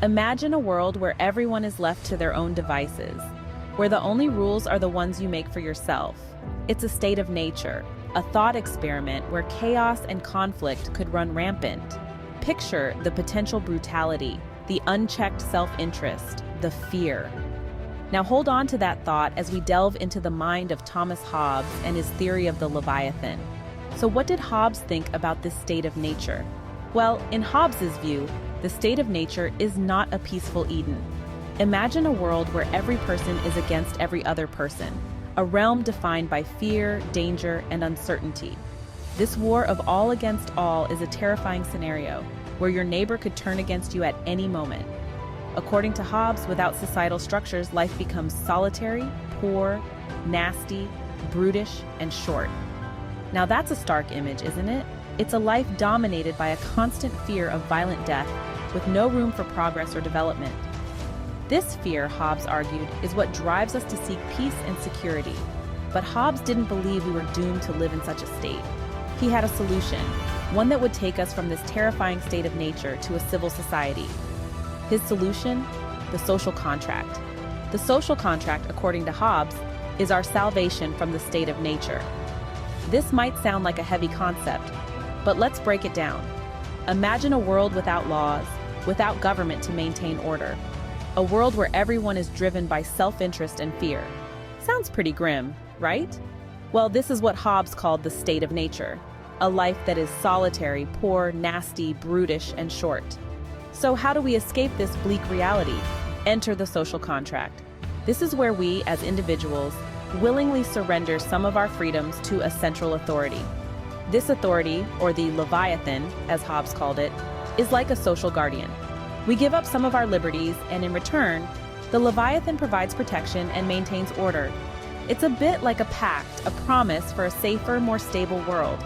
Imagine a world where everyone is left to their own devices, where the only rules are the ones you make for yourself. It's a state of nature, a thought experiment where chaos and conflict could run rampant. Picture the potential brutality, the unchecked self-interest, the fear. Now hold on to that thought as we delve into the mind of Thomas Hobbes and his theory of the Leviathan. So what did Hobbes think about this state of nature? Well, in Hobbes's view, the state of nature is not a peaceful Eden. Imagine a world where every person is against every other person, a realm defined by fear, danger, and uncertainty. This war of all against all is a terrifying scenario, where your neighbor could turn against you at any moment. According to Hobbes, without societal structures, life becomes solitary, poor, nasty, brutish, and short. Now that's a stark image, isn't it? It's a life dominated by a constant fear of violent death, with no room for progress or development. This fear, Hobbes argued, is what drives us to seek peace and security. But Hobbes didn't believe we were doomed to live in such a state. He had a solution, one that would take us from this terrifying state of nature to a civil society. His solution? The social contract. The social contract, according to Hobbes, is our salvation from the state of nature. This might sound like a heavy concept, but let's break it down. Imagine a world without laws, without government to maintain order. A world where everyone is driven by self-interest and fear. Sounds pretty grim, right? Well, this is what Hobbes called the state of nature. A life that is solitary, poor, nasty, brutish, and short. So how do we escape this bleak reality? Enter the social contract. This is where we, as individuals, willingly surrender some of our freedoms to a central authority. This authority, or the Leviathan, as Hobbes called it, is like a social guardian. We give up some of our liberties, and in return, the Leviathan provides protection and maintains order. It's a bit like a pact, a promise for a safer, more stable world.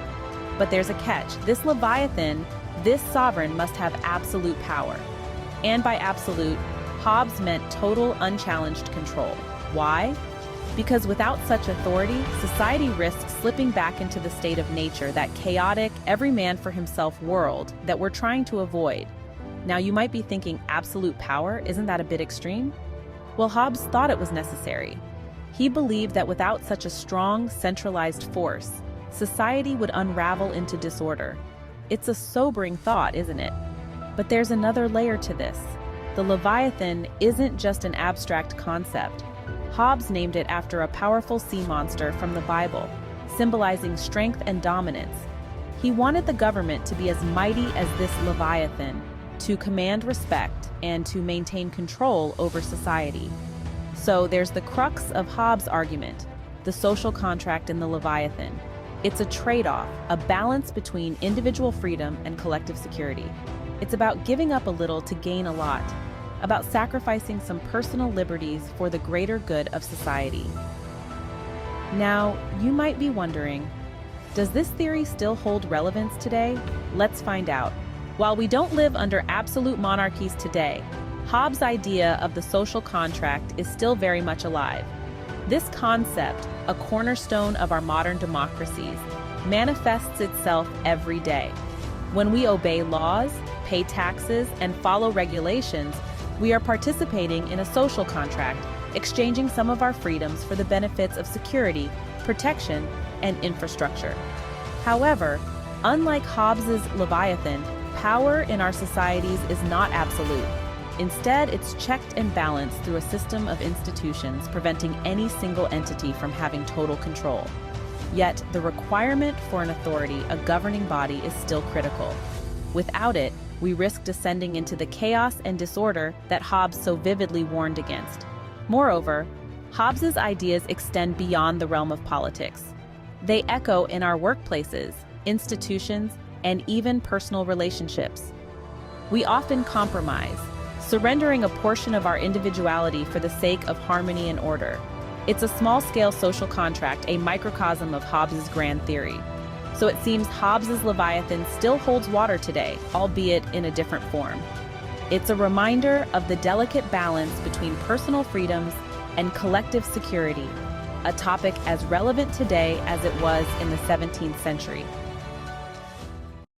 But there's a catch. This Leviathan, this sovereign, must have absolute power. And by absolute, Hobbes meant total, unchallenged control. Why? Because without such authority, society risks slipping back into the state of nature, that chaotic, every man for himself world that we're trying to avoid. Now you might be thinking, absolute power, isn't that a bit extreme? Well, Hobbes thought it was necessary. He believed that without such a strong, centralized force, society would unravel into disorder. It's a sobering thought, isn't it? But there's another layer to this. The Leviathan isn't just an abstract concept. Hobbes named it after a powerful sea monster from the Bible, symbolizing strength and dominance. He wanted the government to be as mighty as this Leviathan, to command respect and to maintain control over society. So there's the crux of Hobbes' argument, the social contract in the Leviathan. It's a trade-off, a balance between individual freedom and collective security. It's about giving up a little to gain a lot, about sacrificing some personal liberties for the greater good of society. Now, you might be wondering, does this theory still hold relevance today? Let's find out. While we don't live under absolute monarchies today, Hobbes' idea of the social contract is still very much alive. This concept, a cornerstone of our modern democracies, manifests itself every day. When we obey laws, pay taxes, and follow regulations, we are participating in a social contract, exchanging some of our freedoms for the benefits of security, protection, and infrastructure. However, unlike Hobbes's Leviathan, power in our societies is not absolute. Instead, it's checked and balanced through a system of institutions, preventing any single entity from having total control. Yet, the requirement for an authority, a governing body, is still critical. Without it, we risk descending into the chaos and disorder that Hobbes so vividly warned against. Moreover, Hobbes's ideas extend beyond the realm of politics. They echo in our workplaces, institutions, and even personal relationships. We often compromise, surrendering a portion of our individuality for the sake of harmony and order. It's a small-scale social contract, a microcosm of Hobbes's grand theory. So it seems Hobbes's Leviathan still holds water today, albeit in a different form. It's a reminder of the delicate balance between personal freedoms and collective security, a topic as relevant today as it was in the 17th century.